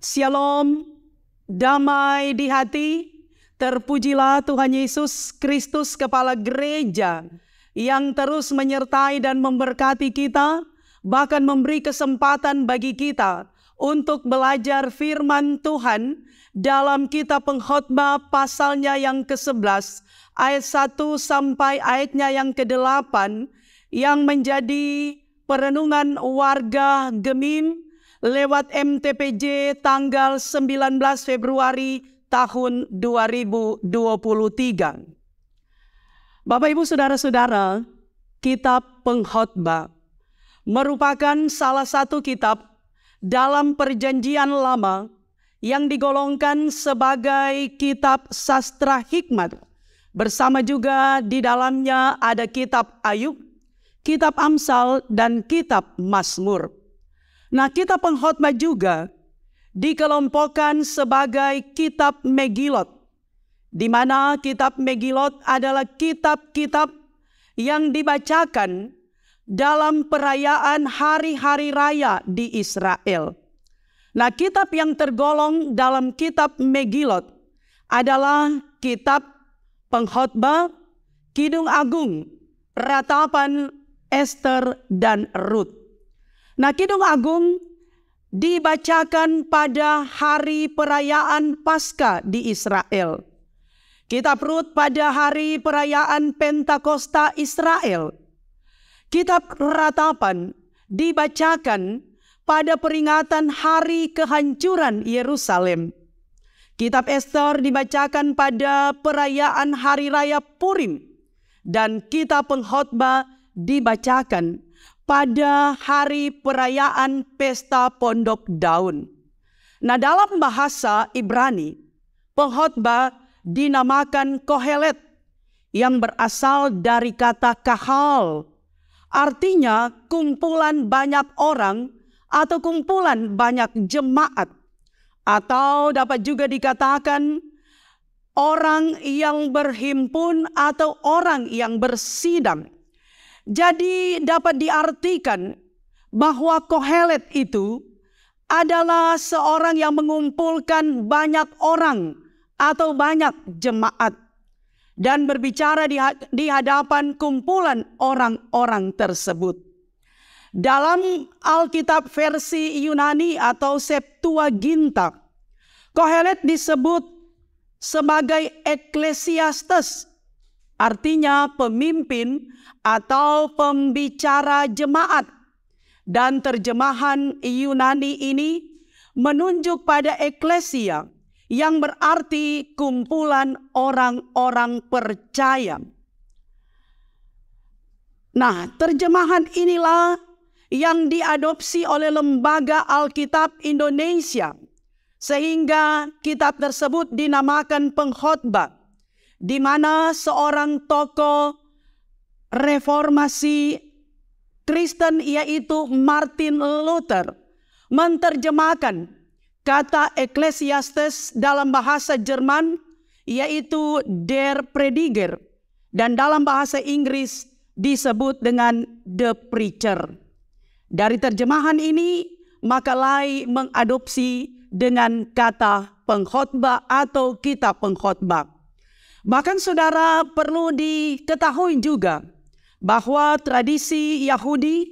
Shalom, damai di hati, terpujilah Tuhan Yesus Kristus Kepala Gereja yang terus menyertai dan memberkati kita, bahkan memberi kesempatan bagi kita untuk belajar firman Tuhan dalam kitab Pengkhotbah pasalnya yang ke-11 ayat 1 sampai ayatnya yang ke-8 yang menjadi perenungan warga Gemim lewat MTPJ tanggal 19 Februari tahun 2023. Bapak Ibu Saudara-saudara, kitab Pengkhotbah merupakan salah satu kitab dalam Perjanjian Lama yang digolongkan sebagai kitab sastra hikmat. Bersama juga di dalamnya ada kitab Ayub, kitab Amsal, dan kitab Mazmur. Nah, kitab Pengkhotbah juga dikelompokkan sebagai kitab Megilot, di mana kitab Megilot adalah kitab-kitab yang dibacakan dalam perayaan hari-hari raya di Israel. Nah, kitab yang tergolong dalam kitab Megilot adalah kitab Pengkhotbah, Kidung Agung, Ratapan, Ester, dan Rut. Nah, Kidung Agung dibacakan pada hari perayaan Paskah di Israel. Kitab Rut pada hari perayaan Pentakosta Israel. Kitab Ratapan dibacakan pada peringatan hari kehancuran Yerusalem. Kitab Ester dibacakan pada perayaan hari raya Purim. Dan kitab Pengkhotbah dibacakan pada hari perayaan Pesta Pondok Daun. Nah, dalam bahasa Ibrani, Pengkhotbah dinamakan Kohelet yang berasal dari kata kahal. Artinya kumpulan banyak orang atau kumpulan banyak jemaat. Atau dapat juga dikatakan orang yang berhimpun atau orang yang bersidang. Jadi dapat diartikan bahwa Kohelet itu adalah seorang yang mengumpulkan banyak orang atau banyak jemaat dan berbicara di hadapan kumpulan orang-orang tersebut. Dalam Alkitab versi Yunani atau Septuaginta, Kohelet disebut sebagai Eklesiastes, artinya pemimpin atau pembicara jemaat. Dan terjemahan Yunani ini menunjuk pada eklesia yang berarti kumpulan orang-orang percaya. Nah, terjemahan inilah yang diadopsi oleh Lembaga Alkitab Indonesia, sehingga kitab tersebut dinamakan Pengkhotbah, di mana seorang tokoh reformasi Kristen yaitu Martin Luther menerjemahkan kata Eklesiastes dalam bahasa Jerman yaitu Der Prediger, dan dalam bahasa Inggris disebut dengan The Preacher. Dari terjemahan ini maka Lai mengadopsi dengan kata Pengkhotbah atau kitab Pengkhotbah. Bahkan saudara perlu diketahui juga bahwa tradisi Yahudi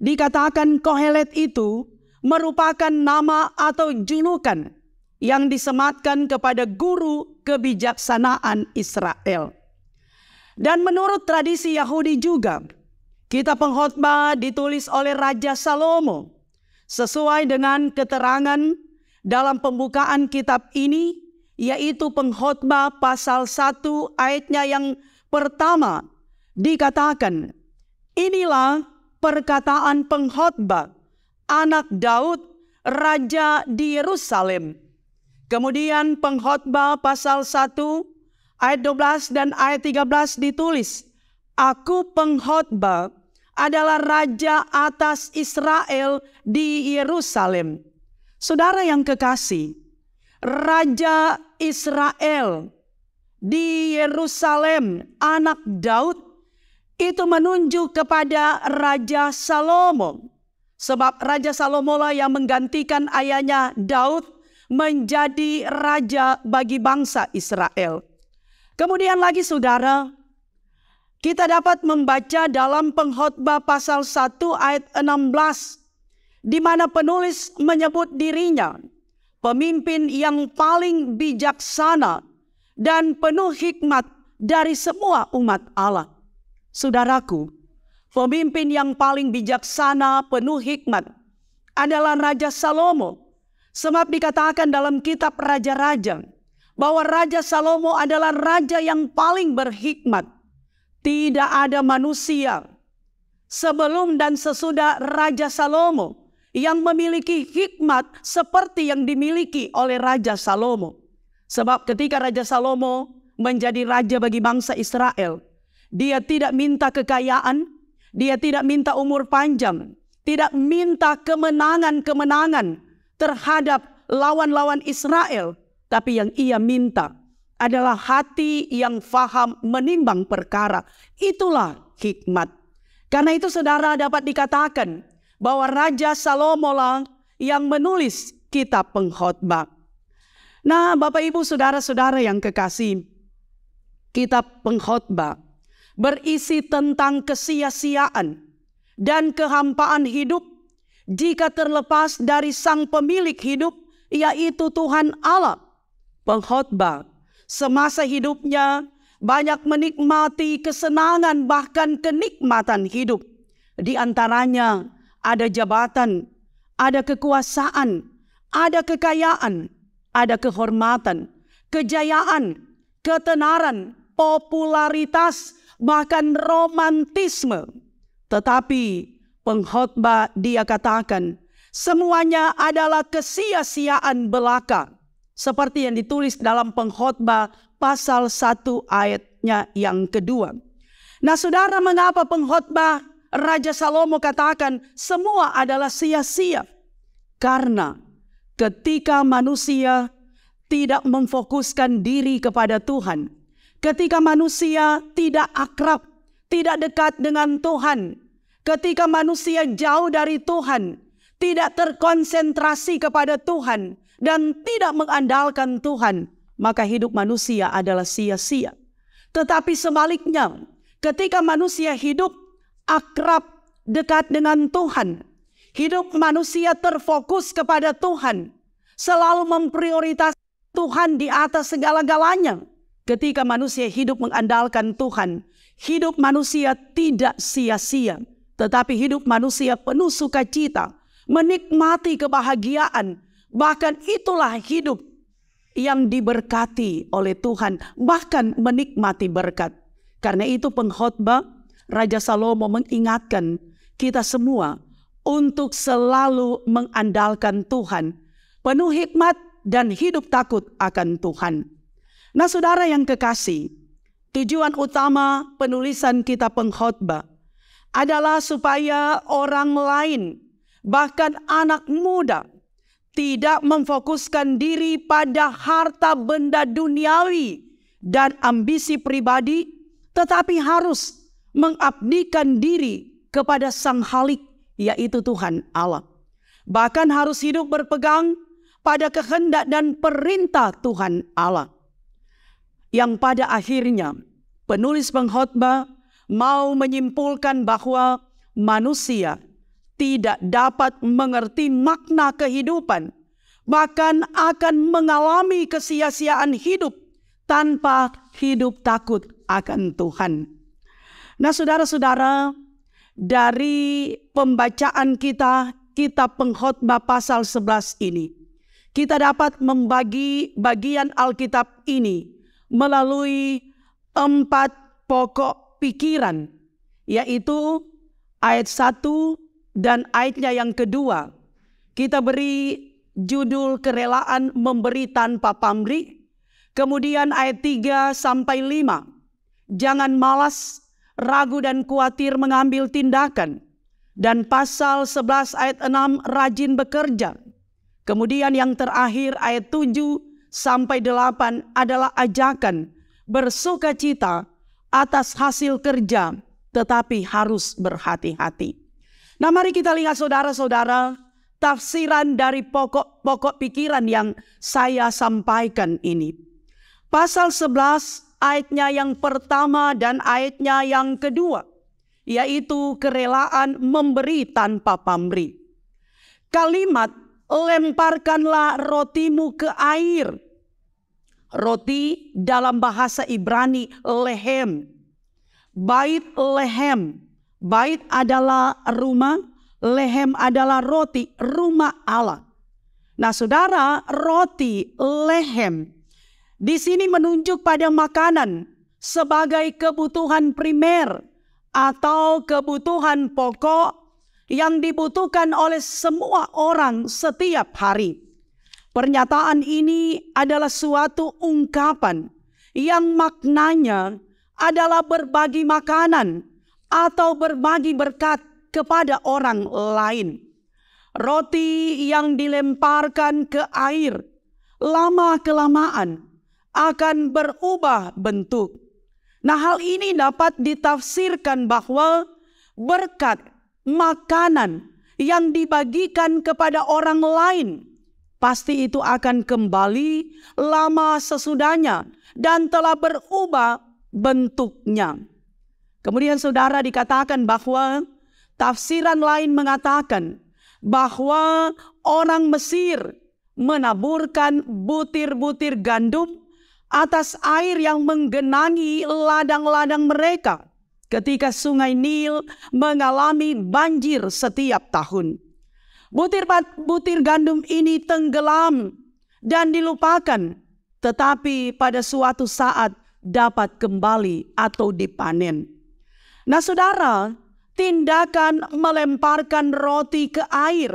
dikatakan Kohelet itu merupakan nama atau julukan yang disematkan kepada guru kebijaksanaan Israel. Dan menurut tradisi Yahudi juga, kitab Pengkhotbah ditulis oleh Raja Salomo sesuai dengan keterangan dalam pembukaan kitab ini, yaitu Pengkhotbah pasal 1 ayatnya yang pertama dikatakan, inilah perkataan Pengkhotbah, anak Daud, raja di Yerusalem. Kemudian Pengkhotbah pasal 1 ayat 12 dan ayat 13 ditulis, aku Pengkhotbah adalah raja atas Israel di Yerusalem. Saudara yang kekasih, raja Israel di Yerusalem, anak Daud, itu menunjuk kepada Raja Salomo. Sebab Raja Salomo lah yang menggantikan ayahnya Daud menjadi raja bagi bangsa Israel. Kemudian lagi saudara, kita dapat membaca dalam Pengkhotbah pasal 1 ayat 16, di mana penulis menyebut dirinya pemimpin yang paling bijaksana dan penuh hikmat dari semua umat Allah. Saudaraku, pemimpin yang paling bijaksana, penuh hikmat adalah Raja Salomo. Sebab dikatakan dalam kitab Raja-Raja bahwa Raja Salomo adalah raja yang paling berhikmat. Tidak ada manusia sebelum dan sesudah Raja Salomo yang memiliki hikmat seperti yang dimiliki oleh Raja Salomo. Sebab ketika Raja Salomo menjadi raja bagi bangsa Israel, dia tidak minta kekayaan, dia tidak minta umur panjang, tidak minta kemenangan-kemenangan terhadap lawan-lawan Israel, tapi yang ia minta adalah hati yang faham menimbang perkara. Itulah hikmat. Karena itu saudara dapat dikatakan bahwa Raja Salomo lah yang menulis kitab Pengkhotbah. Nah, Bapak Ibu saudara-saudara yang kekasih, kitab Pengkhotbah berisi tentang kesia-siaan dan kehampaan hidup jika terlepas dari sang pemilik hidup, yaitu Tuhan Allah. Pengkhotbah semasa hidupnya banyak menikmati kesenangan bahkan kenikmatan hidup. Di antaranya ada jabatan, ada kekuasaan, ada kekayaan, ada kehormatan, kejayaan, ketenaran, popularitas, bahkan romantisme. Tetapi Pengkhotbah dia katakan semuanya adalah kesia-siaan belaka. Seperti yang ditulis dalam Pengkhotbah pasal 1 ayatnya yang kedua. Nah saudara, mengapa Pengkhotbah Raja Salomo katakan semua adalah sia-sia? Karena ketika manusia tidak memfokuskan diri kepada Tuhan, ketika manusia tidak akrab, tidak dekat dengan Tuhan, ketika manusia jauh dari Tuhan, tidak terkonsentrasi kepada Tuhan, dan tidak mengandalkan Tuhan, maka hidup manusia adalah sia-sia. Tetapi sebaliknya, ketika manusia hidup akrab, dekat dengan Tuhan, hidup manusia terfokus kepada Tuhan, selalu memprioritaskan Tuhan di atas segala-galanya. Ketika manusia hidup mengandalkan Tuhan, hidup manusia tidak sia-sia, tetapi hidup manusia penuh sukacita, menikmati kebahagiaan. Bahkan itulah hidup yang diberkati oleh Tuhan, bahkan menikmati berkat. Karena itu Pengkhotbah Raja Salomo mengingatkan kita semua untuk selalu mengandalkan Tuhan, penuh hikmat dan hidup takut akan Tuhan. Nah saudara yang kekasih, tujuan utama penulisan kitab Pengkhotbah adalah supaya orang lain, bahkan anak muda, tidak memfokuskan diri pada harta benda duniawi dan ambisi pribadi, tetapi harus mengabdikan diri kepada Sang Khalik, yaitu Tuhan Allah. Bahkan harus hidup berpegang pada kehendak dan perintah Tuhan Allah. Yang pada akhirnya penulis Pengkhotbah mau menyimpulkan bahwa manusia tidak dapat mengerti makna kehidupan, bahkan akan mengalami kesia-siaan hidup tanpa hidup takut akan Tuhan. Nah saudara-saudara, dari pembacaan kita kitab Pengkhotbah pasal 11 ini, kita dapat membagi bagian Alkitab ini melalui 4 pokok pikiran, yaitu ayat 1 dan ayatnya yang kedua. Kita beri judul kerelaan memberi tanpa pamrih. Kemudian ayat 3 sampai 5. Jangan malas, ragu dan khawatir mengambil tindakan. Dan pasal 11 ayat 6 rajin bekerja. Kemudian yang terakhir ayat 7 sampai 8 adalah ajakan bersukacita atas hasil kerja, tetapi harus berhati-hati. Nah, mari kita lihat saudara-saudara, tafsiran dari pokok-pokok pikiran yang saya sampaikan ini. Pasal 11 ayatnya yang pertama dan ayatnya yang kedua, yaitu kerelaan memberi tanpa pamrih. Kalimat lemparkanlah rotimu ke air. Roti dalam bahasa Ibrani lehem. Bait lehem. Bait adalah rumah, lehem adalah roti, rumah Allah. Nah, saudara, roti lehem di sini menunjuk pada makanan sebagai kebutuhan primer atau kebutuhan pokok yang dibutuhkan oleh semua orang setiap hari. Pernyataan ini adalah suatu ungkapan yang maknanya adalah berbagi makanan atau berbagi berkat kepada orang lain. Roti yang dilemparkan ke air lama-kelamaan akan berubah bentuk. Nah, hal ini dapat ditafsirkan bahwa berkat makanan yang dibagikan kepada orang lain pasti itu akan kembali lama sesudahnya dan telah berubah bentuknya. Kemudian saudara, dikatakan bahwa tafsiran lain mengatakan bahwa orang Mesir menaburkan butir-butir gandum atas air yang menggenangi ladang-ladang mereka ketika sungai Nil mengalami banjir setiap tahun. Butir-butir gandum ini tenggelam dan dilupakan, tetapi pada suatu saat dapat kembali atau dipanen. Nah, saudara, tindakan melemparkan roti ke air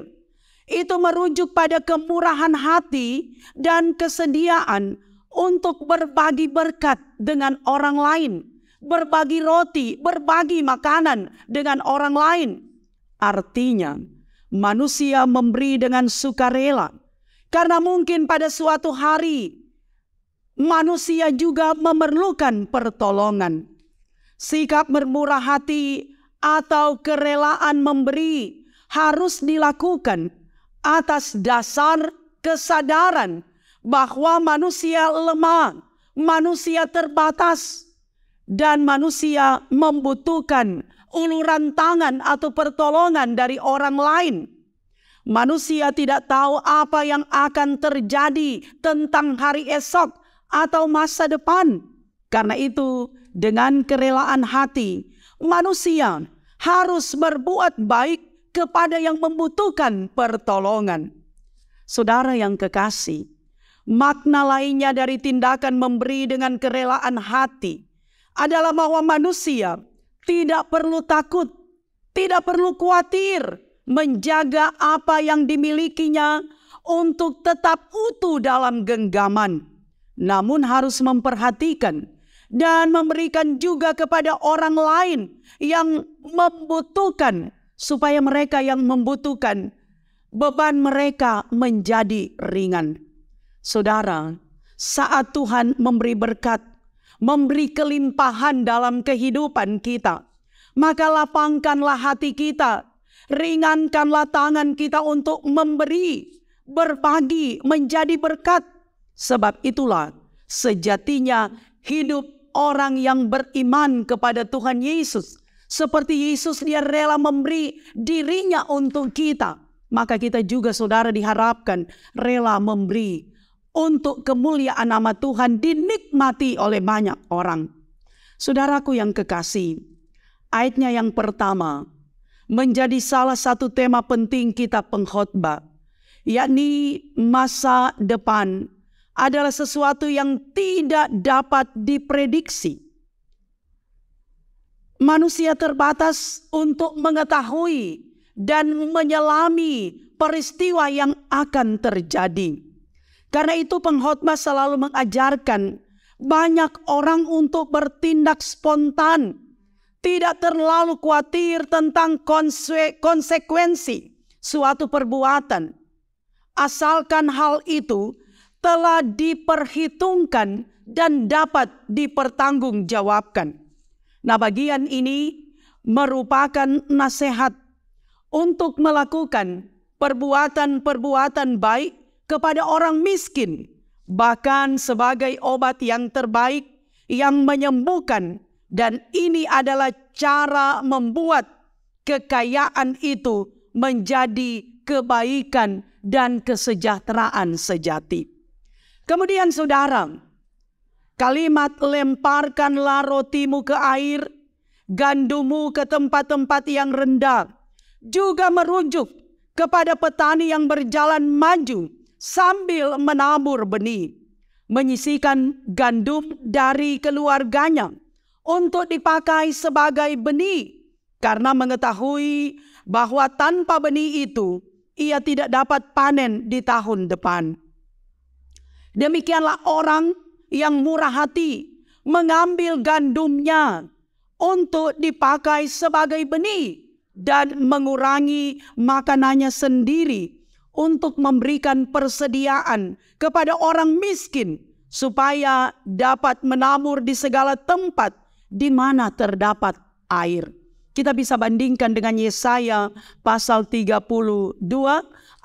itu merujuk pada kemurahan hati dan kesediaan untuk berbagi berkat dengan orang lain, berbagi roti, berbagi makanan dengan orang lain. Artinya, manusia memberi dengan sukarela karena mungkin pada suatu hari manusia juga memerlukan pertolongan. Sikap bermurah hati atau kerelaan memberi harus dilakukan atas dasar kesadaran bahwa manusia lemah, manusia terbatas, dan manusia membutuhkan uluran tangan atau pertolongan dari orang lain. Manusia tidak tahu apa yang akan terjadi tentang hari esok atau masa depan. Karena itu, dengan kerelaan hati, manusia harus berbuat baik kepada yang membutuhkan pertolongan. Saudara yang kekasih, makna lainnya dari tindakan memberi dengan kerelaan hati adalah bahwa manusia tidak perlu takut, tidak perlu khawatir menjaga apa yang dimilikinya untuk tetap utuh dalam genggaman. Namun harus memperhatikan dan memberikan juga kepada orang lain yang membutuhkan, supaya mereka yang membutuhkan beban mereka menjadi ringan. Saudara, saat Tuhan memberi berkat, memberi kelimpahan dalam kehidupan kita, maka lapangkanlah hati kita, ringankanlah tangan kita untuk memberi, berbagi, menjadi berkat. Sebab itulah sejatinya hidup orang yang beriman kepada Tuhan Yesus. Seperti Yesus, dia rela memberi dirinya untuk kita. Maka kita juga, saudara, diharapkan rela memberi untuk kemuliaan nama Tuhan, dinikmati oleh banyak orang. Saudaraku yang kekasih, ayatnya yang pertama menjadi salah satu tema penting kita pengkhotbah, yakni masa depan adalah sesuatu yang tidak dapat diprediksi. Manusia terbatas untuk mengetahui dan menyelami peristiwa yang akan terjadi. Karena itu pengkhotbah selalu mengajarkan banyak orang untuk bertindak spontan, tidak terlalu khawatir tentang konsekuensi suatu perbuatan, asalkan hal itu telah diperhitungkan dan dapat dipertanggungjawabkan. Nah, bagian ini merupakan nasihat untuk melakukan perbuatan-perbuatan baik kepada orang miskin, bahkan sebagai obat yang terbaik yang menyembuhkan, dan ini adalah cara membuat kekayaan itu menjadi kebaikan dan kesejahteraan sejati. Kemudian saudara, kalimat lemparkanlah rotimu ke air, gandummu ke tempat-tempat yang rendah, juga merujuk kepada petani yang berjalan maju sambil menabur benih, menyisihkan gandum dari keluarganya untuk dipakai sebagai benih, karena mengetahui bahwa tanpa benih itu ia tidak dapat panen di tahun depan. Demikianlah orang yang murah hati mengambil gandumnya untuk dipakai sebagai benih dan mengurangi makanannya sendiri untuk memberikan persediaan kepada orang miskin supaya dapat menabur di segala tempat di mana terdapat air. Kita bisa bandingkan dengan Yesaya pasal 32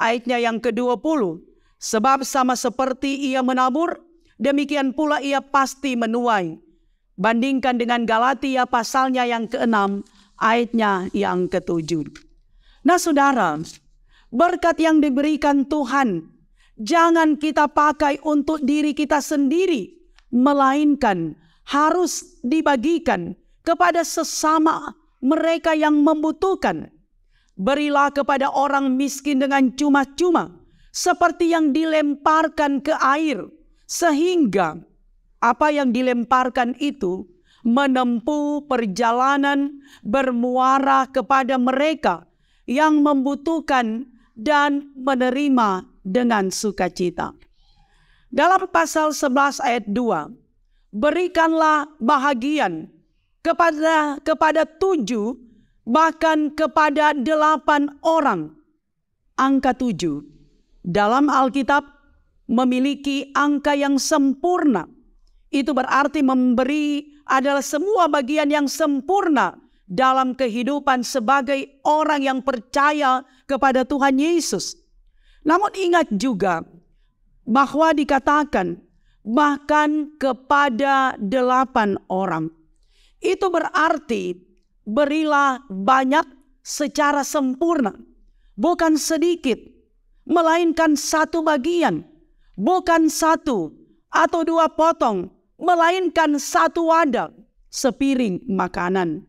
ayatnya yang ke-20. Sebab sama seperti ia menabur, demikian pula ia pasti menuai. Bandingkan dengan Galatia pasalnya yang ke-6 ayatnya yang ke-7. Nah saudara, berkat yang diberikan Tuhan jangan kita pakai untuk diri kita sendiri, melainkan harus dibagikan kepada sesama mereka yang membutuhkan. Berilah kepada orang miskin dengan cuma-cuma, seperti yang dilemparkan ke air, sehingga apa yang dilemparkan itu menempuh perjalanan bermuara kepada mereka yang membutuhkan dan menerima dengan sukacita. Dalam pasal 11 ayat 2, berikanlah bahagian kepada 7, bahkan kepada 8 orang. Angka 7 dalam Alkitab memiliki angka yang sempurna. Itu berarti memberi adalah semua bagian yang sempurna dalam kehidupan sebagai orang yang percaya kepada Tuhan Yesus. Namun ingat juga bahwa dikatakan bahkan kepada 8 orang. Itu berarti berilah banyak secara sempurna, bukan sedikit, melainkan satu bagian, bukan 1 atau 2 potong, melainkan 1 wadah, sepiring makanan.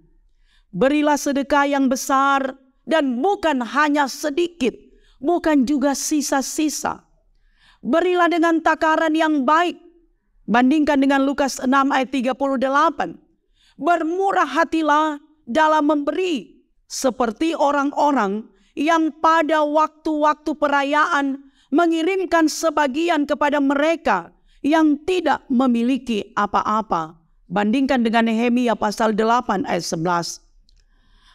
Berilah sedekah yang besar dan bukan hanya sedikit, bukan juga sisa-sisa. Berilah dengan takaran yang baik. Bandingkan dengan Lukas 6 ayat 38. Bermurah hatilah dalam memberi, seperti orang-orang yang pada waktu-waktu perayaan mengirimkan sebagian kepada mereka yang tidak memiliki apa-apa. Bandingkan dengan Nehemia pasal 8 ayat 11.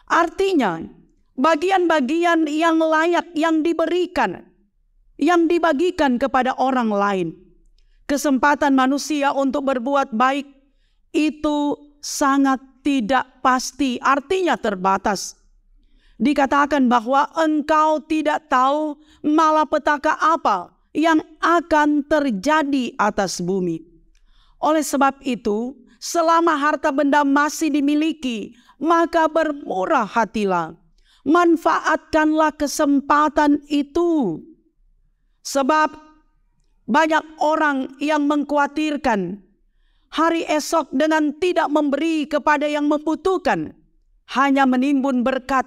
Artinya, bagian-bagian yang layak yang diberikan, yang dibagikan kepada orang lain. Kesempatan manusia untuk berbuat baik itu sangat tidak pasti, artinya terbatas. Dikatakan bahwa engkau tidak tahu malapetaka apa yang akan terjadi atas bumi. Oleh sebab itu, selama harta benda masih dimiliki, maka bermurah hatilah. Manfaatkanlah kesempatan itu. Sebab banyak orang yang mengkhawatirkan hari esok dengan tidak memberi kepada yang membutuhkan, hanya menimbun berkat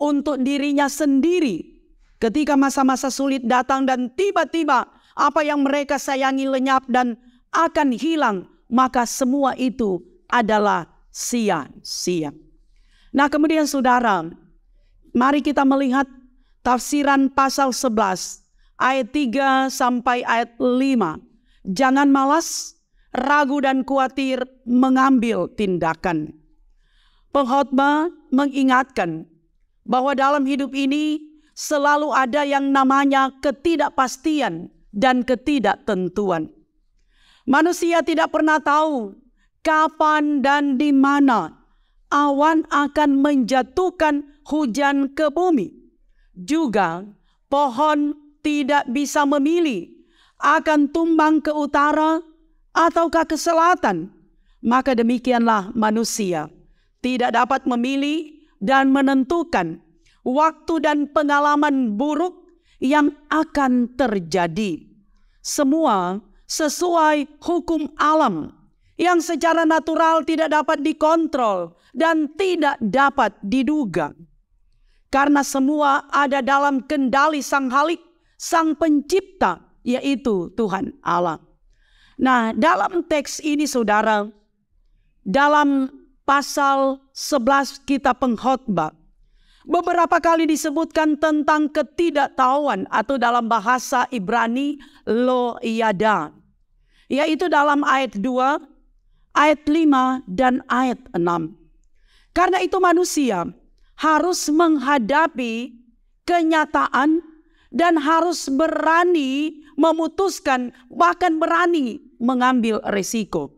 untuk dirinya sendiri. Ketika masa-masa sulit datang dan tiba-tiba apa yang mereka sayangi lenyap dan akan hilang, maka semua itu adalah sia-sia. Nah kemudian saudara, mari kita melihat tafsiran pasal 11 ayat 3 sampai ayat 5. Jangan malas, ragu dan khawatir mengambil tindakan. Pengkhotbah mengingatkan bahwa dalam hidup ini selalu ada yang namanya ketidakpastian dan ketidaktentuan. Manusia tidak pernah tahu kapan dan di mana awan akan menjatuhkan hujan ke bumi. Juga pohon tidak bisa memilih akan tumbang ke utara ataukah ke selatan. Maka demikianlah manusia tidak dapat memilih dan menentukan waktu dan pengalaman buruk yang akan terjadi. Semua sesuai hukum alam yang secara natural tidak dapat dikontrol dan tidak dapat diduga. Karena semua ada dalam kendali Sang Halik, Sang Pencipta, yaitu Tuhan Allah. Nah, dalam teks ini saudara, dalam pasal 11 kitab Pengkhotbah, beberapa kali disebutkan tentang ketidaktahuan atau dalam bahasa Ibrani lo yada, yaitu dalam ayat 2, ayat 5, dan ayat 6. Karena itu manusia harus menghadapi kenyataan dan harus berani memutuskan, bahkan berani mengambil resiko.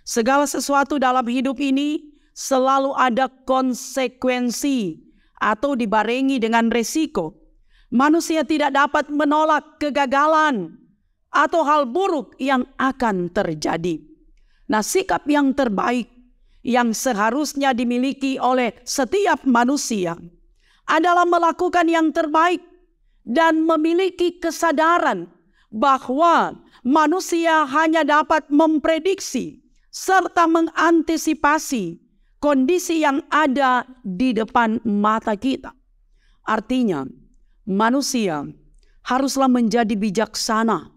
Segala sesuatu dalam hidup ini selalu ada konsekuensi atau dibarengi dengan resiko. Manusia tidak dapat menolak kegagalan atau hal buruk yang akan terjadi. Nah, sikap yang terbaik yang seharusnya dimiliki oleh setiap manusia adalah melakukan yang terbaik dan memiliki kesadaran bahwa manusia hanya dapat memprediksi serta mengantisipasi kondisi yang ada di depan mata kita. Artinya, manusia haruslah menjadi bijaksana,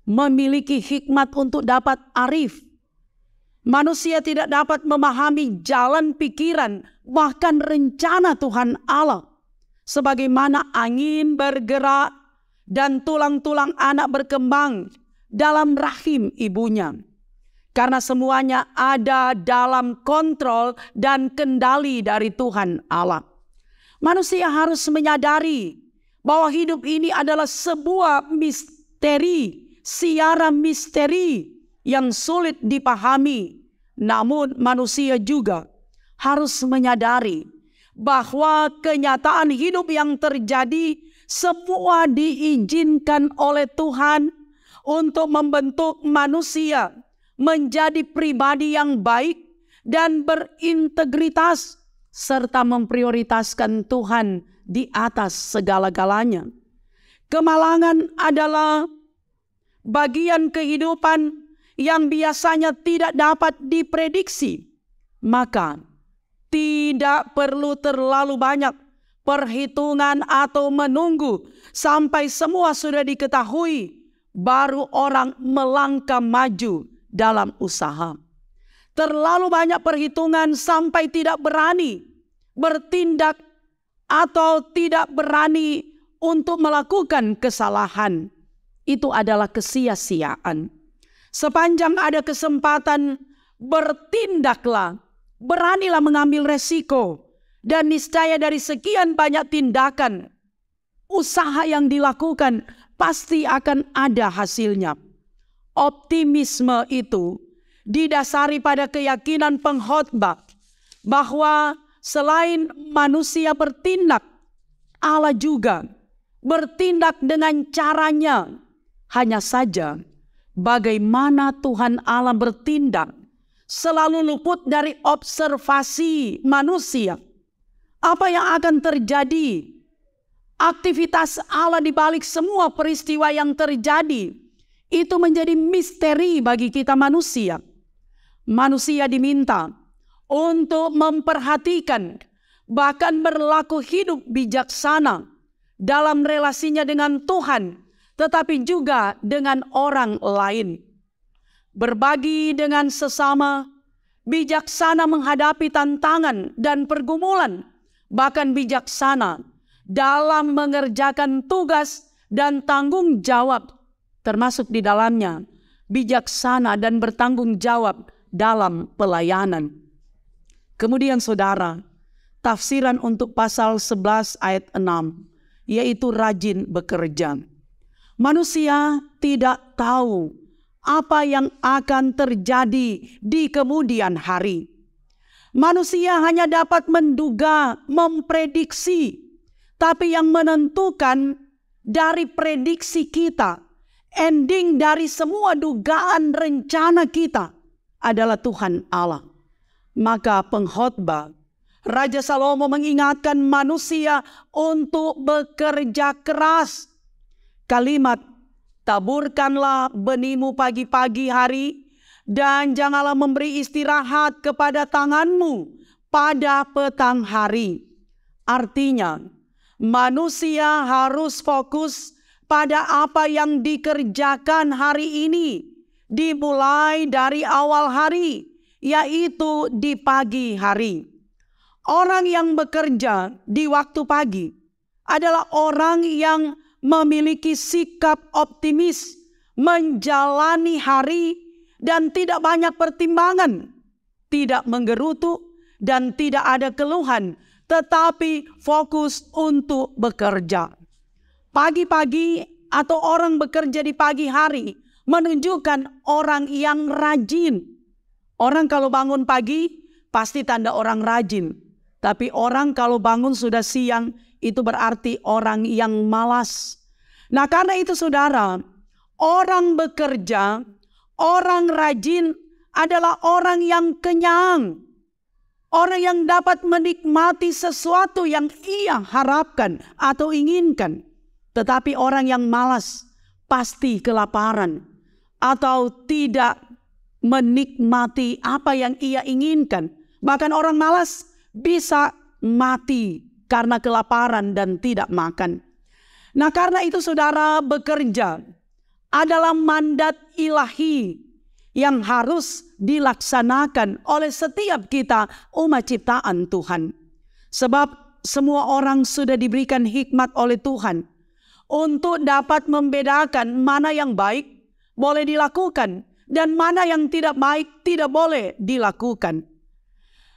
memiliki hikmat untuk dapat arif. Manusia tidak dapat memahami jalan pikiran, bahkan rencana Tuhan Allah. Sebagaimana angin bergerak dan tulang-tulang anak berkembang dalam rahim ibunya. Karena semuanya ada dalam kontrol dan kendali dari Tuhan Allah. Manusia harus menyadari bahwa hidup ini adalah sebuah misteri, siaran misteri yang sulit dipahami. Namun manusia juga harus menyadari bahwa kenyataan hidup yang terjadi semua diizinkan oleh Tuhan untuk membentuk manusia menjadi pribadi yang baik dan berintegritas serta memprioritaskan Tuhan di atas segala-galanya. Kemalangan adalah bagian kehidupan yang biasanya tidak dapat diprediksi. Maka tidak perlu terlalu banyak perhitungan atau menunggu sampai semua sudah diketahui baru orang melangkah maju dalam usaha. Terlalu banyak perhitungan sampai tidak berani bertindak atau tidak berani untuk melakukan kesalahan. Itu adalah kesia-siaan. Sepanjang ada kesempatan, bertindaklah, beranilah mengambil resiko. Dan niscaya dari sekian banyak tindakan, usaha yang dilakukan pasti akan ada hasilnya. Optimisme itu didasari pada keyakinan pengkhotbah bahwa selain manusia bertindak, Allah juga bertindak dengan caranya. Hanya saja bagaimana Tuhan Allah bertindak selalu luput dari observasi manusia. Apa yang akan terjadi? Aktivitas Allah di balik semua peristiwa yang terjadi itu menjadi misteri bagi kita manusia. Manusia diminta untuk memperhatikan, bahkan berlaku hidup bijaksana dalam relasinya dengan Tuhan, tetapi juga dengan orang lain. Berbagi dengan sesama, bijaksana menghadapi tantangan dan pergumulan, bahkan bijaksana dalam mengerjakan tugas dan tanggung jawab, termasuk di dalamnya bijaksana dan bertanggung jawab dalam pelayanan. Kemudian saudara, tafsiran untuk pasal 11 ayat 6, yaitu rajin bekerja. Manusia tidak tahu apa yang akan terjadi di kemudian hari. Manusia hanya dapat menduga, memprediksi, Tapi yang menentukan dari prediksi kita, ending dari semua dugaan rencana kita adalah Tuhan Allah. Maka pengkhotbah Raja Salomo mengingatkan manusia untuk bekerja keras. Kalimat, taburkanlah benihmu pagi-pagi hari, dan janganlah memberi istirahat kepada tanganmu pada petang hari. Artinya, manusia harus fokus pada apa yang dikerjakan hari ini, dimulai dari awal hari, yaitu di pagi hari. Orang yang bekerja di waktu pagi adalah orang yang memiliki sikap optimis, menjalani hari dan tidak banyak pertimbangan, tidak menggerutu dan tidak ada keluhan, tetapi fokus untuk bekerja. Pagi-pagi atau orang bekerja di pagi hari menunjukkan orang yang rajin. Orang kalau bangun pagi pasti tanda orang rajin. Tapi orang kalau bangun sudah siang itu berarti orang yang malas. Nah, karena itu saudara, orang bekerja, orang rajin adalah orang yang kenyang. Orang yang dapat menikmati sesuatu yang ia harapkan atau inginkan. Tetapi orang yang malas pasti kelaparan atau tidak menikmati apa yang ia inginkan. Bahkan orang malas bisa mati karena kelaparan dan tidak makan. Nah, karena itu saudara, bekerja adalah mandat ilahi yang harus dilaksanakan oleh setiap kita umat ciptaan Tuhan. Sebab semua orang sudah diberikan hikmat oleh Tuhan untuk dapat membedakan mana yang baik boleh dilakukan dan mana yang tidak baik tidak boleh dilakukan.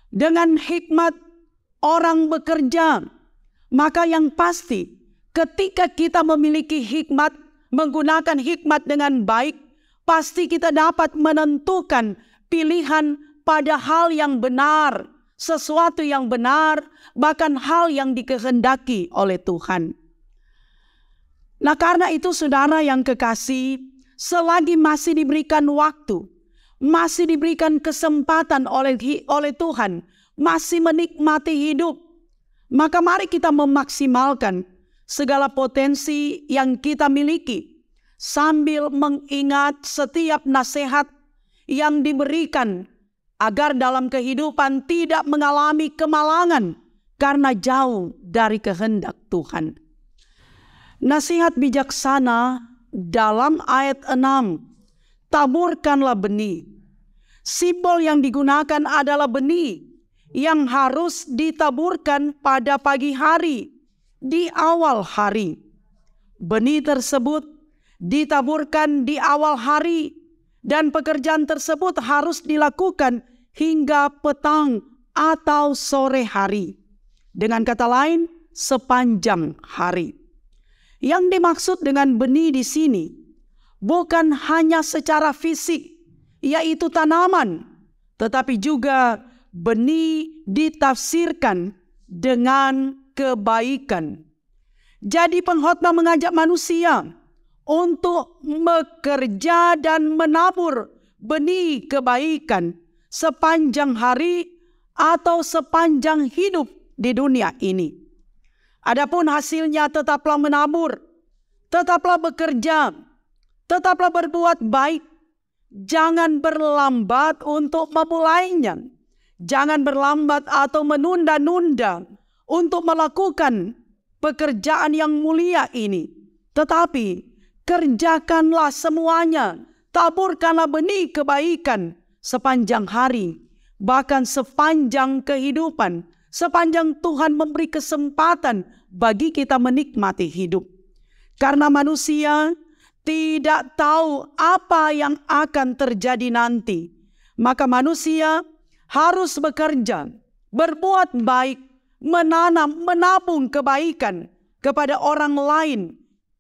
Dengan hikmat orang bekerja, maka yang pasti ketika kita memiliki hikmat, menggunakan hikmat dengan baik, pasti kita dapat menentukan pilihan pada hal yang benar, sesuatu yang benar, bahkan hal yang dikehendaki oleh Tuhan. Nah, karena itu saudara yang kekasih, selagi masih diberikan waktu, masih diberikan kesempatan oleh Tuhan, masih menikmati hidup, maka mari kita memaksimalkan segala potensi yang kita miliki sambil mengingat setiap nasihat yang diberikan agar dalam kehidupan tidak mengalami kemalangan karena jauh dari kehendak Tuhan. Nasihat bijaksana dalam ayat 6, taburkanlah benih. Simbol yang digunakan adalah benih yang harus ditaburkan pada pagi hari, di awal hari. Benih tersebut ditaburkan di awal hari dan pekerjaan tersebut harus dilakukan hingga petang atau sore hari. Dengan kata lain, sepanjang hari. Yang dimaksud dengan benih di sini bukan hanya secara fisik, yaitu tanaman, tetapi juga benih ditafsirkan dengan kebaikan. Jadi pengkhotbah mengajak manusia untuk bekerja dan menabur benih kebaikan sepanjang hari atau sepanjang hidup di dunia ini. Adapun hasilnya tetaplah menabur, tetaplah bekerja, tetaplah berbuat baik. Jangan berlambat untuk memulainya. Jangan berlambat atau menunda-nunda untuk melakukan pekerjaan yang mulia ini. Tetapi kerjakanlah semuanya. Taburkanlah benih kebaikan sepanjang hari. Bahkan sepanjang kehidupan. Sepanjang Tuhan memberi kesempatan bagi kita menikmati hidup. Karena manusia tidak tahu apa yang akan terjadi nanti. Maka manusia harus bekerja, berbuat baik, menanam, menabung kebaikan kepada orang lain.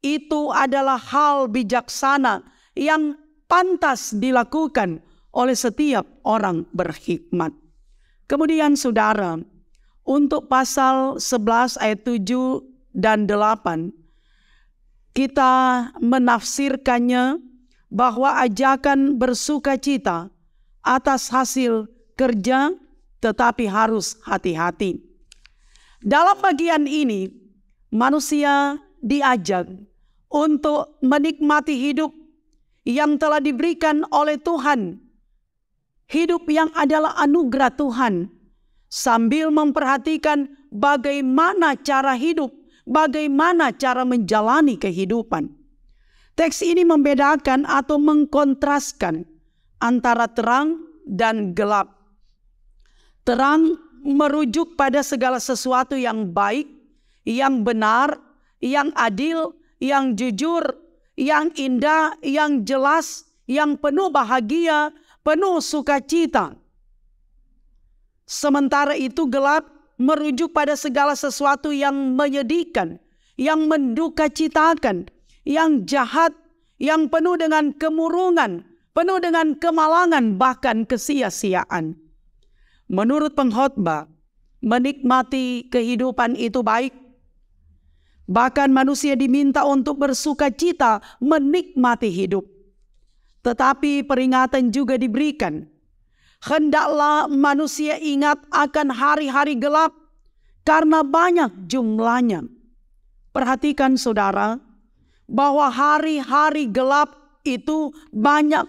Itu adalah hal bijaksana yang pantas dilakukan oleh setiap orang berhikmat. Kemudian saudara, untuk pasal 11 ayat 7 dan 8, kita menafsirkannya bahwa ajakan bersukacita atas hasil kerja, tetapi harus hati-hati. Dalam bagian ini, manusia diajak untuk menikmati hidup yang telah diberikan oleh Tuhan, hidup yang adalah anugerah Tuhan, sambil memperhatikan bagaimana cara hidup, bagaimana cara menjalani kehidupan. Teks ini membedakan atau mengkontraskan antara terang dan gelap. Terang merujuk pada segala sesuatu yang baik, yang benar, yang adil, yang jujur, yang indah, yang jelas, yang penuh bahagia, penuh sukacita. Sementara itu gelap merujuk pada segala sesuatu yang menyedihkan, yang mendukacitakan, yang jahat, yang penuh dengan kemurungan, penuh dengan kemalangan, bahkan kesia-siaan. Menurut pengkhotbah, menikmati kehidupan itu baik. Bahkan manusia diminta untuk bersukacita menikmati hidup. Tetapi peringatan juga diberikan. Hendaklah manusia ingat akan hari-hari gelap karena banyak jumlahnya. Perhatikan saudara, bahwa hari-hari gelap itu banyak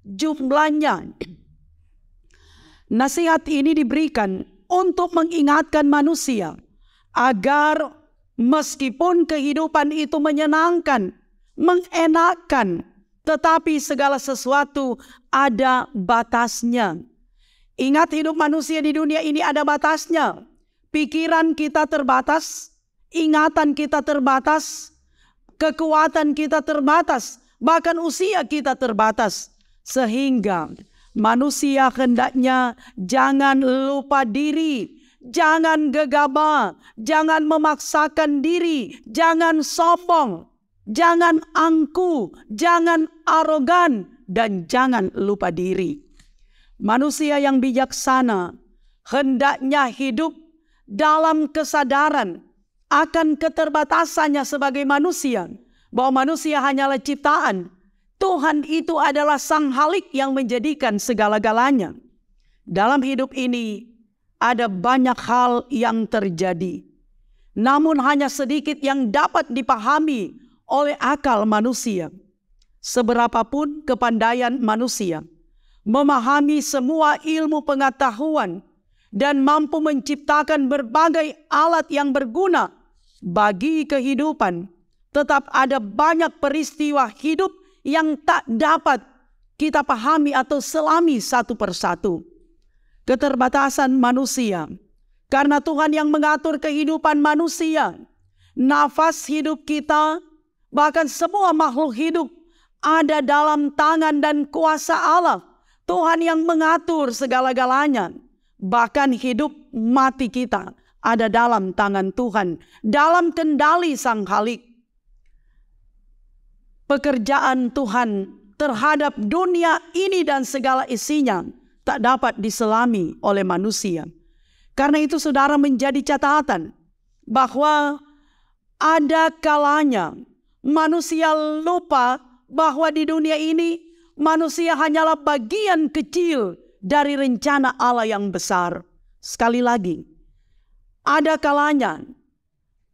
jumlahnya. Nasihat ini diberikan untuk mengingatkan manusia agar meskipun kehidupan itu menyenangkan, mengenakan, tetapi segala sesuatu ada batasnya. Ingat, hidup manusia di dunia ini ada batasnya. Pikiran kita terbatas, ingatan kita terbatas, kekuatan kita terbatas, bahkan usia kita terbatas. Sehingga manusia hendaknya jangan lupa diri, jangan gegabah, jangan memaksakan diri, jangan sombong, jangan angkuh, jangan arogan, dan jangan lupa diri. Manusia yang bijaksana hendaknya hidup dalam kesadaran akan keterbatasannya sebagai manusia, bahwa manusia hanyalah ciptaan. Tuhan itu adalah Sang Halik yang menjadikan segala-galanya. Dalam hidup ini ada banyak hal yang terjadi, namun hanya sedikit yang dapat dipahami oleh akal manusia. Seberapapun kepandaian manusia memahami semua ilmu pengetahuan dan mampu menciptakan berbagai alat yang berguna bagi kehidupan, tetap ada banyak peristiwa hidup yang tak dapat kita pahami atau selami satu persatu. Keterbatasan manusia, karena Tuhan yang mengatur kehidupan manusia, nafas hidup kita, bahkan semua makhluk hidup ada dalam tangan dan kuasa Allah. Tuhan yang mengatur segala-galanya. Bahkan hidup mati kita ada dalam tangan Tuhan, dalam kendali Sang Halik. Pekerjaan Tuhan terhadap dunia ini dan segala isinya tak dapat diselami oleh manusia. Karena itu saudara, menjadi catatan bahwa ada kalanya manusia lupa bahwa di dunia ini manusia hanyalah bagian kecil dari rencana Allah yang besar. Sekali lagi, ada kalanya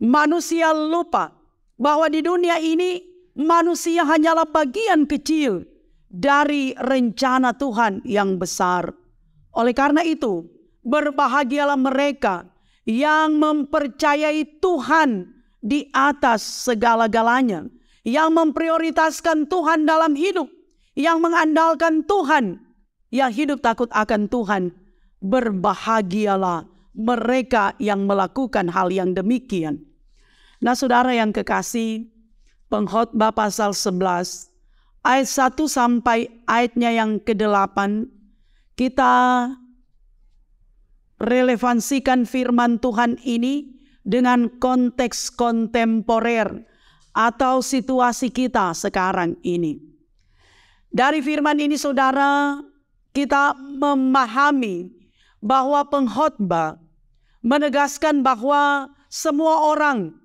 manusia lupa bahwa di dunia ini manusia hanyalah bagian kecil dari rencana Tuhan yang besar. Oleh karena itu, berbahagialah mereka yang mempercayai Tuhan di atas segala-galanya, yang memprioritaskan Tuhan dalam hidup, yang mengandalkan Tuhan, yang hidup takut akan Tuhan. Berbahagialah mereka yang melakukan hal yang demikian. Nah saudara yang kekasih, Pengkhotbah pasal 11 ayat 1 sampai ayatnya yang ke-8, kita relevansikan firman Tuhan ini dengan konteks kontemporer atau situasi kita sekarang ini. Dari firman ini saudara, kita memahami bahwa pengkhotbah menegaskan bahwa semua orang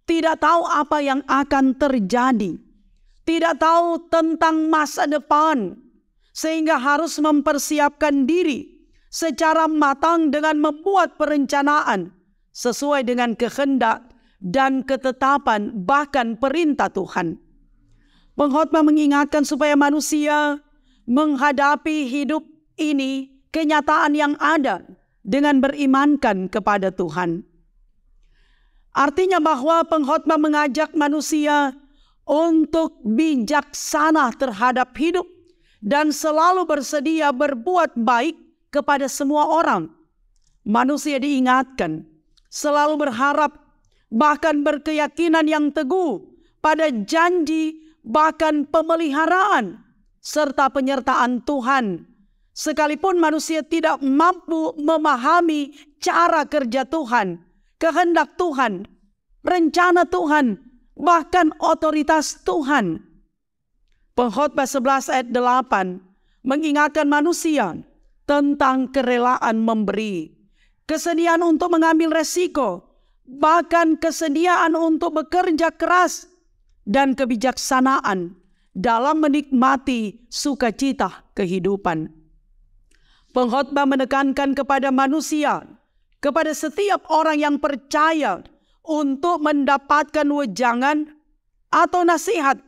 tidak tahu apa yang akan terjadi, tidak tahu tentang masa depan, sehingga harus mempersiapkan diri secara matang dengan membuat perencanaan sesuai dengan kehendak dan ketetapan bahkan perintah Tuhan. Pengkhotbah mengingatkan supaya manusia menghadapi hidup ini, kenyataan yang ada, dengan berimankan kepada Tuhan. Artinya bahwa pengkhotbah mengajak manusia untuk bijaksana terhadap hidup dan selalu bersedia berbuat baik kepada semua orang. Manusia diingatkan selalu berharap, bahkan berkeyakinan yang teguh pada janji, bahkan pemeliharaan serta penyertaan Tuhan. Sekalipun manusia tidak mampu memahami cara kerja Tuhan, kehendak Tuhan, rencana Tuhan, bahkan otoritas Tuhan. Pengkhotbah 11 ayat 8 mengingatkan manusia tentang kerelaan memberi, kesediaan untuk mengambil resiko, bahkan kesediaan untuk bekerja keras, dan kebijaksanaan dalam menikmati sukacita kehidupan. Pengkhotbah menekankan kepada manusia, kepada setiap orang yang percaya, untuk mendapatkan wejangan atau nasihat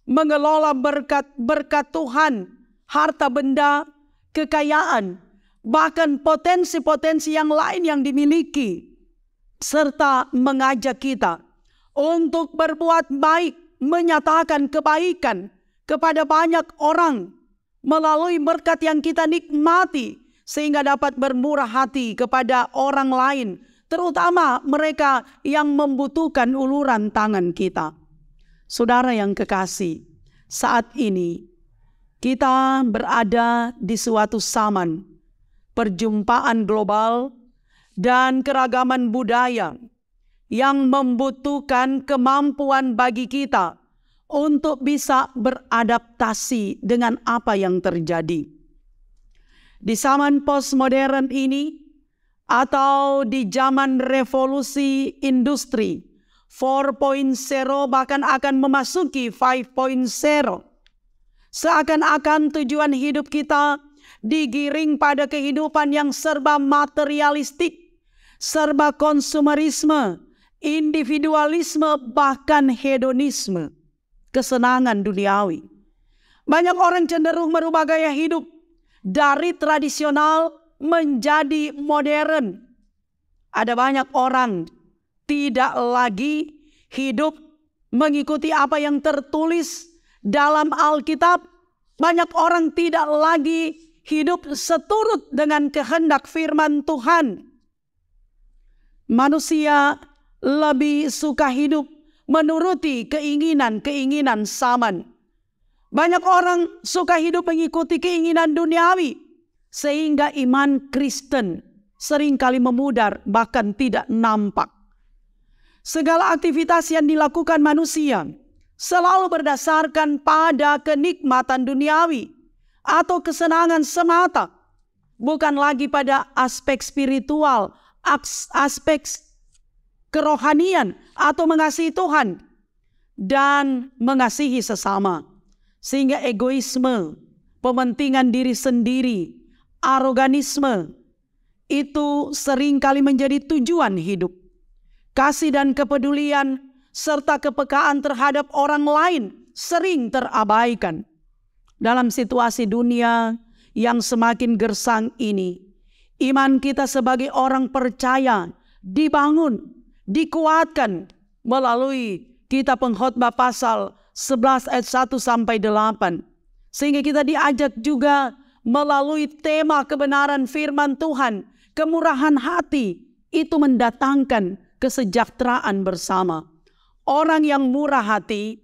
mengelola berkat Tuhan, harta benda, kekayaan, bahkan potensi-potensi yang lain yang dimiliki, serta mengajak kita untuk berbuat baik, menyatakan kebaikan kepada banyak orang melalui berkat yang kita nikmati, sehingga dapat bermurah hati kepada orang lain, terutama mereka yang membutuhkan uluran tangan kita. Saudara yang kekasih, saat ini kita berada di suatu zaman perjumpaan global dan keragaman budaya yang membutuhkan kemampuan bagi kita untuk bisa beradaptasi dengan apa yang terjadi. Di zaman postmodern ini, atau di zaman revolusi industri 4.0, bahkan akan memasuki 5.0, seakan-akan tujuan hidup kita digiring pada kehidupan yang serba materialistik, serba konsumerisme, individualisme, bahkan hedonisme, kesenangan duniawi. Banyak orang cenderung merubah gaya hidup dari tradisional menjadi modern. Ada banyak orang tidak lagi hidup mengikuti apa yang tertulis dalam Alkitab. Banyak orang tidak lagi hidup seturut dengan kehendak firman Tuhan. Manusia lebih suka hidup menuruti keinginan-keinginan zaman. Banyak orang suka hidup mengikuti keinginan duniawi, sehingga iman Kristen seringkali memudar, bahkan tidak nampak. Segala aktivitas yang dilakukan manusia selalu berdasarkan pada kenikmatan duniawi atau kesenangan semata, bukan lagi pada aspek spiritual, aspek kerohanian atau mengasihi Tuhan dan mengasihi sesama. Sehingga egoisme, pementingan diri sendiri, aroganisme itu seringkali menjadi tujuan hidup. Kasih dan kepedulian serta kepekaan terhadap orang lain sering terabaikan. Dalam situasi dunia yang semakin gersang ini, iman kita sebagai orang percaya dibangun, dikuatkan melalui kitab Pengkhotbah pasal 11 ayat 1 sampai 8. Sehingga kita diajak juga melalui tema kebenaran firman Tuhan, kemurahan hati itu mendatangkan kesejahteraan bersama. Orang yang murah hati,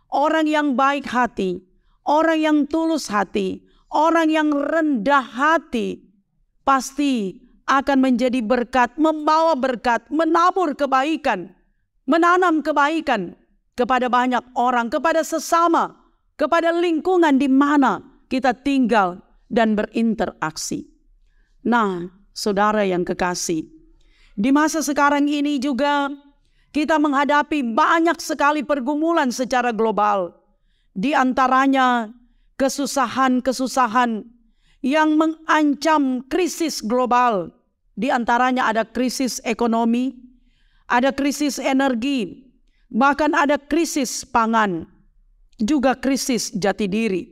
orang yang baik hati, orang yang tulus hati, orang yang rendah hati, pasti akan menjadi berkat, membawa berkat, menabur kebaikan, menanam kebaikan kepada banyak orang, kepada sesama, kepada lingkungan di mana kita tinggal dan berinteraksi. Nah, saudara yang kekasih, di masa sekarang ini juga kita menghadapi banyak sekali pergumulan secara global. Di antaranya kesusahan-kesusahan yang mengancam krisis global. Di antaranya ada krisis ekonomi, ada krisis energi, bahkan ada krisis pangan, juga krisis jati diri.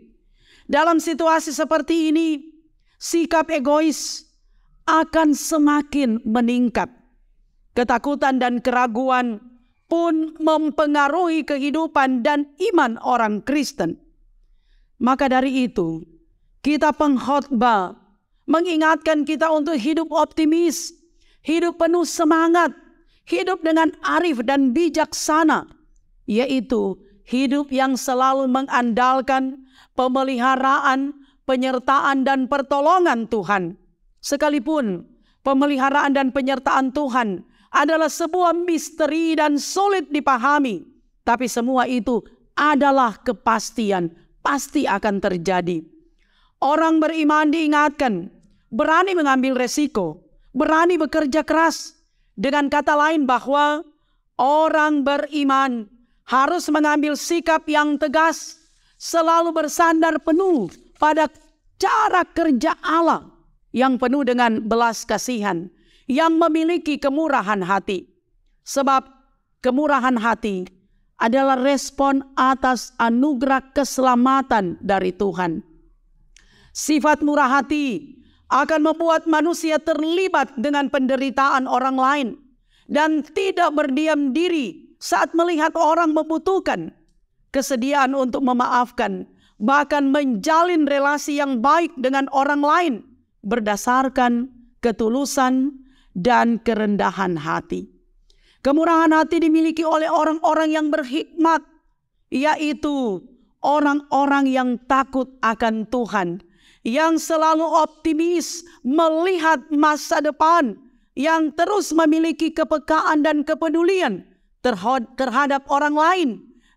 Dalam situasi seperti ini, sikap egois akan semakin meningkat. Ketakutan dan keraguan pun mempengaruhi kehidupan dan iman orang Kristen. Maka dari itu, kita pengkhotbah mengingatkan kita untuk hidup optimis, hidup penuh semangat, hidup dengan arif dan bijaksana, yaitu hidup yang selalu mengandalkan pemeliharaan, penyertaan dan pertolongan Tuhan. Sekalipun pemeliharaan dan penyertaan Tuhan adalah sebuah misteri dan sulit dipahami, tapi semua itu adalah kepastian, pasti akan terjadi. Orang beriman diingatkan, berani mengambil resiko, berani bekerja keras. Dengan kata lain bahwa orang beriman harus mengambil sikap yang tegas, selalu bersandar penuh pada cara kerja Allah yang penuh dengan belas kasihan, yang memiliki kemurahan hati. Sebab kemurahan hati adalah respon atas anugerah keselamatan dari Tuhan. Sifat murah hati akan membuat manusia terlibat dengan penderitaan orang lain dan tidak berdiam diri saat melihat orang membutuhkan. Kesediaan untuk memaafkan, bahkan menjalin relasi yang baik dengan orang lain berdasarkan ketulusan dan kerendahan hati. Kemurahan hati dimiliki oleh orang-orang yang berhikmat, yaitu orang-orang yang takut akan Tuhan, yang selalu optimis melihat masa depan, yang terus memiliki kepekaan dan kepedulian terhadap orang lain,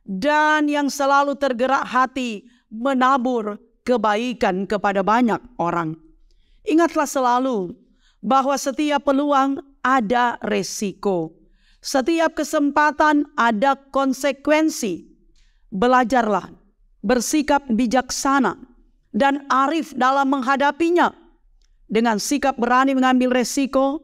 dan yang selalu tergerak hati menabur kebaikan kepada banyak orang. Ingatlah selalu bahwa setiap peluang ada resiko. Setiap kesempatan ada konsekuensi. Belajarlah bersikap bijaksana dan arif dalam menghadapinya. Dengan sikap berani mengambil resiko,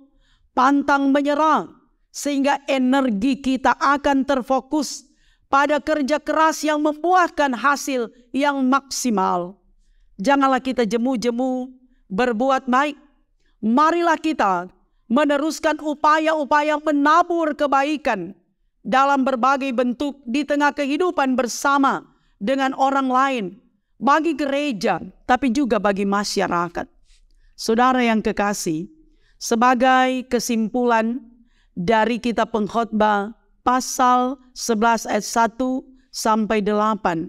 pantang menyerah, sehingga energi kita akan terfokus pada kerja keras yang membuahkan hasil yang maksimal. Janganlah kita jemu-jemu berbuat baik. Marilah kita meneruskan upaya-upaya menabur kebaikan dalam berbagai bentuk di tengah kehidupan bersama dengan orang lain, bagi gereja, tapi juga bagi masyarakat. Saudara yang kekasih, sebagai kesimpulan dari kitab Pengkhotbah pasal 11 ayat 1 sampai 8,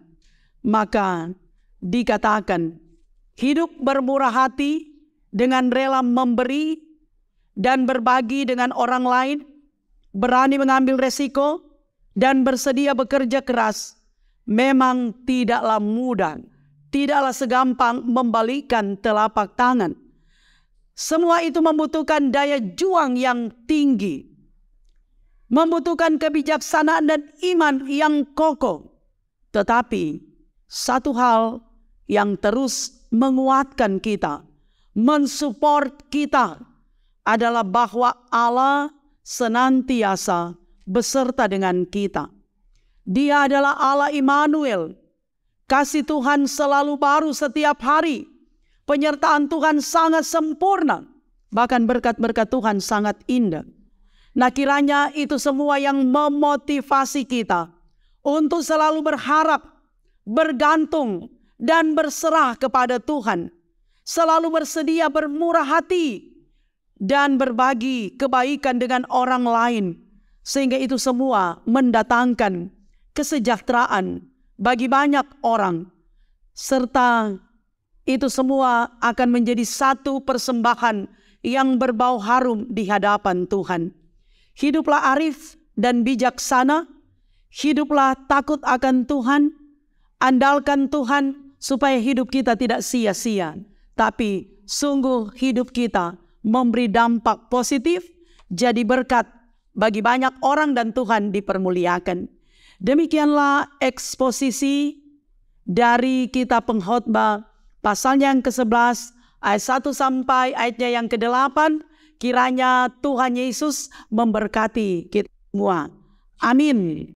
maka dikatakan, hidup bermurah hati dengan rela memberi dan berbagi dengan orang lain, berani mengambil resiko dan bersedia bekerja keras, memang tidaklah mudah, tidaklah segampang membalikkan telapak tangan. Semua itu membutuhkan daya juang yang tinggi, membutuhkan kebijaksanaan dan iman yang kokoh. Tetapi satu hal yang terus menguatkan kita, mensupport kita, adalah bahwa Allah senantiasa beserta dengan kita. Dia adalah Allah Immanuel. Kasih Tuhan selalu baru setiap hari. Penyertaan Tuhan sangat sempurna. Bahkan berkat-berkat Tuhan sangat indah. Nah, kiranya itu semua yang memotivasi kita untuk selalu berharap, bergantung, dan berserah kepada Tuhan. Selalu bersedia bermurah hati dan berbagi kebaikan dengan orang lain. Sehingga itu semua mendatangkan kesejahteraan bagi banyak orang. Serta itu semua akan menjadi satu persembahan yang berbau harum di hadapan Tuhan. Hiduplah arif dan bijaksana. Hiduplah takut akan Tuhan. Andalkan Tuhan supaya hidup kita tidak sia-sia. Tapi sungguh hidup kita memberi dampak positif, jadi berkat bagi banyak orang dan Tuhan dipermuliakan. Demikianlah eksposisi dari kitab Pengkhotbah pasalnya yang ke-11 ayat 1 sampai ayatnya yang ke-8. Kiranya Tuhan Yesus memberkati kita semua. Amin.